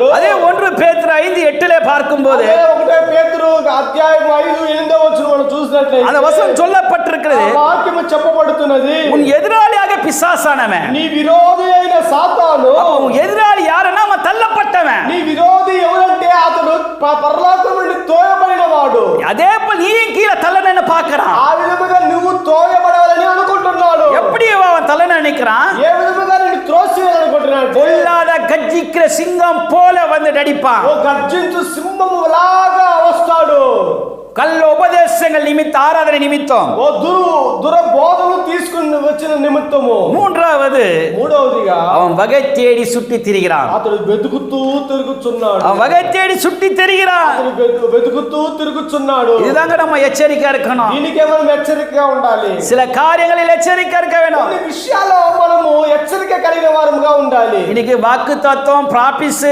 చూసినప్పుడు அதே 1 பேதுரு 5:8 பார்க்கும்போது ఒకటే పేతురు అధ్యాయం 5:8 వచనం మనం చూసినట్లయితే அந்த வசனம் சொல்லப்பட்டிருக்கிறது, వాక్యం చెప్పబడుతున్నది, உன் எதிராளியாக பிசாசானவன். నీ విరోధి అయిన సాతాను. உன் எதிராளி யாருன்னா அவன் தள்ளப்பட்டவன். నీ విరోధి ఎవరంటే అతడు పరలోకం నుండి తోయబడిన వాడు. அதே போல நீயும் கீழே தள்ளனன்னு பார்க்கறான். ఆ విధముగా నువ్వు తోయబడాలని అనుకుంటున్నాడు. எப்படி அவன் தள்ளன நினைக்கிறான்? ఏ విధముగా నిన్ను త్రోసివేయాలనుకుంటున్నాడు? பொல்லாத கர்ஜிக்கிற சிங்கம் போல வந்து நடிப்பான். ఓ గర్జించు సింహము లాగా వస్తాడు. கள்ள உபதேசங்கள் நிமித்த, ஆராதனை நிமித்தம், ఓ దురబోధలు తీసుకుని వచ్చిన నిమిత్తము. மூடவதிగా அவன் வகை தேடி சுற்றி திரிகிறான். అతడు వెతుకుతూ తిరుగుచున్నాడు. அவன் வகை தேடி சுற்றி திரிகிறான். అతడు వెతుకుతూ తిరుగుచున్నాడు. இதுதாங்க நம்ம எச்சரிக்கையா இருக்கணும். దీనికే మనం హెచ్చరికగా ఉండాలి. சில காரியங்களில் எச்சரிக்கையா இருக்க வேணும். కొన్ని విషయాల్లో మనము హెచ్చరిక కలిగిన వారముగా ఉండాలి. இன்னைக்கு வாக்கு தத்துவம், ப்ராபிஸ்,